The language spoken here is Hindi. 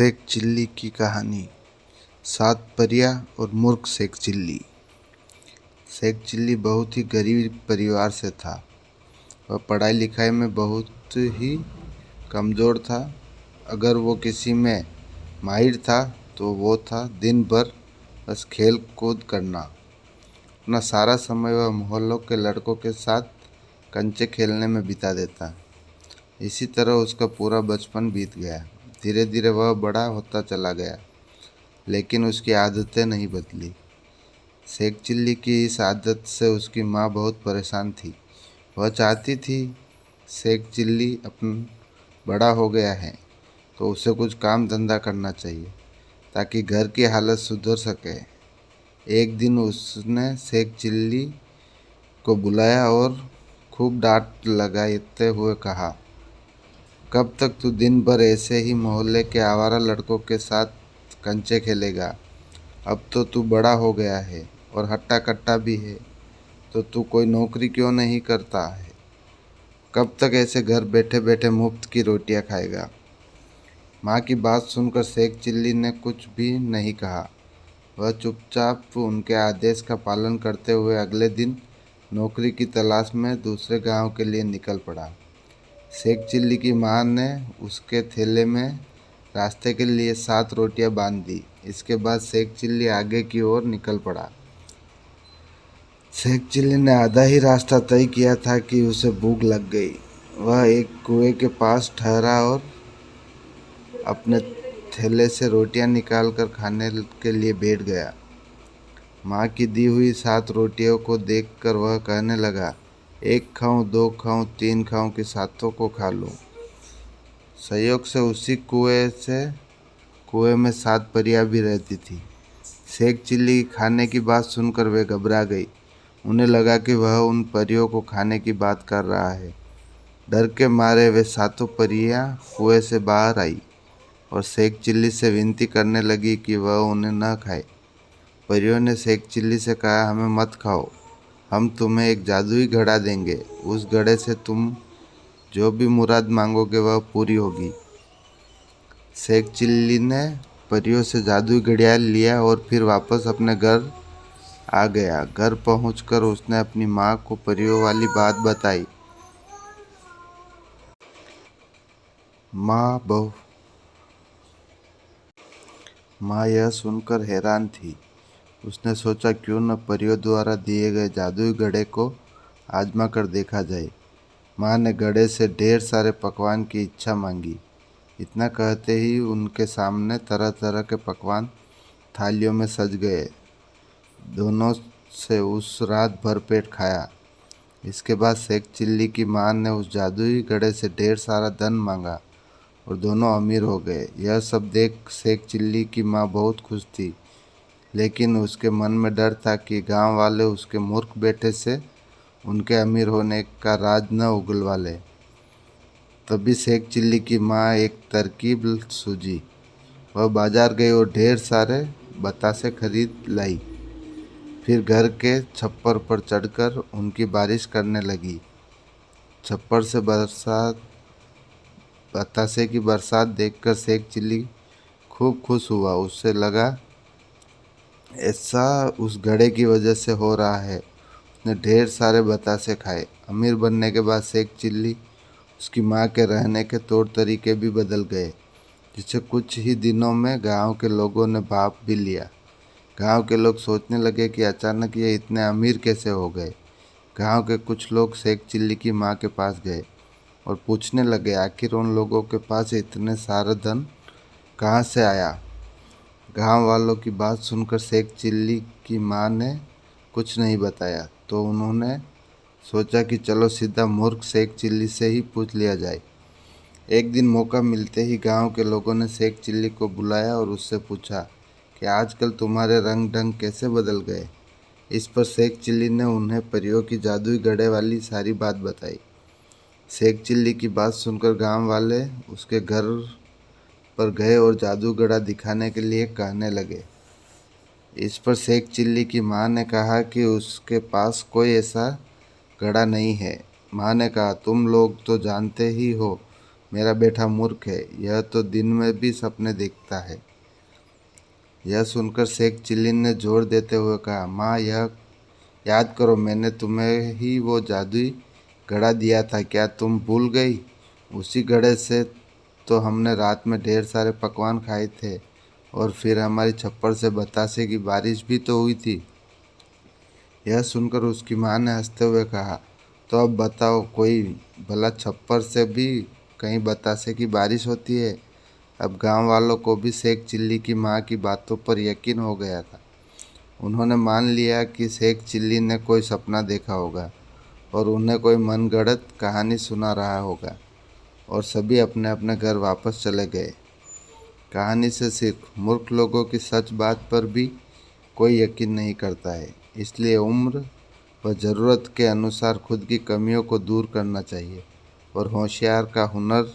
शेख चिल्ली की कहानी। 7 परियां और मूर्ख शेख चिल्ली। शेख चिल्ली बहुत ही गरीब परिवार से था। वह पढ़ाई लिखाई में बहुत ही कमज़ोर था। अगर वो किसी में माहिर था तो वो था दिन भर बस खेल कूद करना। अपना सारा समय वह मोहल्लों के लड़कों के साथ कंचे खेलने में बिता देता। इसी तरह उसका पूरा बचपन बीत गया। धीरे धीरे वह बड़ा होता चला गया, लेकिन उसकी आदतें नहीं बदली। शेख चिल्ली की इस आदत से उसकी माँ बहुत परेशान थी। वह चाहती थी शेख चिल्ली अपन बड़ा हो गया है तो उसे कुछ काम धंधा करना चाहिए ताकि घर की हालत सुधर सके। एक दिन उसने शेख चिल्ली को बुलाया और खूब डांट लगाते हुए कहा, कब तक तू दिन भर ऐसे ही मोहल्ले के आवारा लड़कों के साथ कंचे खेलेगा? अब तो तू बड़ा हो गया है और हट्टा कट्टा भी है, तो तू कोई नौकरी क्यों नहीं करता है? कब तक ऐसे घर बैठे बैठे मुफ्त की रोटियां खाएगा? माँ की बात सुनकर शेख चिल्ली ने कुछ भी नहीं कहा। वह चुपचाप उनके आदेश का पालन करते हुए अगले दिन नौकरी की तलाश में दूसरे गांव के लिए निकल पड़ा। शेख चिल्ली की माँ ने उसके थैले में रास्ते के लिए 7 रोटियां बांध दी। इसके बाद शेख चिल्ली आगे की ओर निकल पड़ा। शेख चिल्ली ने आधा ही रास्ता तय किया था कि उसे भूख लग गई। वह एक कुएं के पास ठहरा और अपने थैले से रोटियां निकालकर खाने के लिए बैठ गया। माँ की दी हुई 7 रोटियों को देखकर वह कहने लगा, 1 खाऊं, 2 खाऊं, 3 खाऊं कि 7 को खा लूं। संयोग से उसी कुएं में 7 परियां भी रहती थी। शेख चिल्ली खाने की बात सुनकर वे घबरा गई। उन्हें लगा कि वह उन परियों को खाने की बात कर रहा है। डर के मारे वे 7 परियां कुएं से बाहर आई और शेख चिल्ली से विनती करने लगी कि वह उन्हें न खाए। परियों ने शेख चिल्ली से कहा, हमें मत खाओ, हम तुम्हें एक जादुई घड़ा देंगे। उस घड़े से तुम जो भी मुराद मांगोगे वह पूरी होगी। शेख चिल्ली ने परियों से जादुई घड़ियाल लिया और फिर वापस अपने घर आ गया। घर पहुंचकर उसने अपनी माँ को परियों वाली बात बताई। माँ यह सुनकर हैरान थी। उसने सोचा, क्यों न परियों द्वारा दिए गए जादुई घड़े को आजमा कर देखा जाए। माँ ने घड़े से ढेर सारे पकवान की इच्छा मांगी। इतना कहते ही उनके सामने तरह तरह के पकवान थालियों में सज गए। दोनों से उस रात भरपेट खाया। इसके बाद शेख चिल्ली की माँ ने उस जादुई घड़े से ढेर सारा धन मांगा और दोनों अमीर हो गए। यह सब देख शेख चिल्ली की माँ बहुत खुश थी, लेकिन उसके मन में डर था कि गांव वाले उसके मूर्ख बेटे से उनके अमीर होने का राज न उगलवा ले। तभी शेख चिल्ली की माँ एक तरकीब सूझी। वह बाजार गई और ढेर सारे बतासे खरीद लाई। फिर घर के छप्पर पर चढ़कर उनकी बारिश करने लगी। छप्पर से बतासे की बरसात देखकर शेख चिल्ली खूब खुश हुआ। उससे लगा, ऐसा उस घड़े की वजह से हो रहा है। उसने ढेर सारे बतासे खाए। अमीर बनने के बाद शेख चिल्ली उसकी माँ के रहने के तौर तरीके भी बदल गए, जिसे कुछ ही दिनों में गांव के लोगों ने भाप भी लिया। गांव के लोग सोचने लगे कि अचानक ये इतने अमीर कैसे हो गए। गांव के कुछ लोग शेख चिल्ली की माँ के पास गए और पूछने लगे, आखिर उन लोगों के पास इतने सारा धन कहाँ से आया। गांव वालों की बात सुनकर शेख चिल्ली की माँ ने कुछ नहीं बताया, तो उन्होंने सोचा कि चलो सीधा मूर्ख शेख चिल्ली से ही पूछ लिया जाए। एक दिन मौका मिलते ही गांव के लोगों ने शेख चिल्ली को बुलाया और उससे पूछा कि आजकल तुम्हारे रंग ढंग कैसे बदल गए। इस पर शेख चिल्ली ने उन्हें परियों की जादुई घड़े वाली सारी बात बताई। शेख चिल्ली की बात सुनकर गांव वाले उसके घर पर गए और जादू घड़ा दिखाने के लिए कहने लगे। इस पर शेख चिल्ली की माँ ने कहा कि उसके पास कोई ऐसा घड़ा नहीं है। माँ ने कहा, तुम लोग तो जानते ही हो मेरा बेटा मूर्ख है, यह तो दिन में भी सपने देखता है। यह सुनकर शेख चिल्ली ने जोर देते हुए कहा, माँ, यह याद करो, मैंने तुम्हें ही वो जादुई घड़ा दिया था, क्या तुम भूल गई? उसी घड़े से तो हमने रात में ढेर सारे पकवान खाए थे, और फिर हमारी छप्पर से बतासे की बारिश भी तो हुई थी। यह सुनकर उसकी माँ ने हंसते हुए कहा, तो अब बताओ, कोई भला छप्पर से भी कहीं बतासे की बारिश होती है? अब गांव वालों को भी शेख चिल्ली की माँ की बातों पर यकीन हो गया था। उन्होंने मान लिया कि शेख चिल्ली ने कोई सपना देखा होगा और उन्हें कोई मनगढ़ंत कहानी सुना रहा होगा, और सभी अपने अपने घर वापस चले गए। कहानी से सीख, मूर्ख लोगों की सच बात पर भी कोई यकीन नहीं करता है, इसलिए उम्र व ज़रूरत के अनुसार खुद की कमियों को दूर करना चाहिए और होशियार का हुनर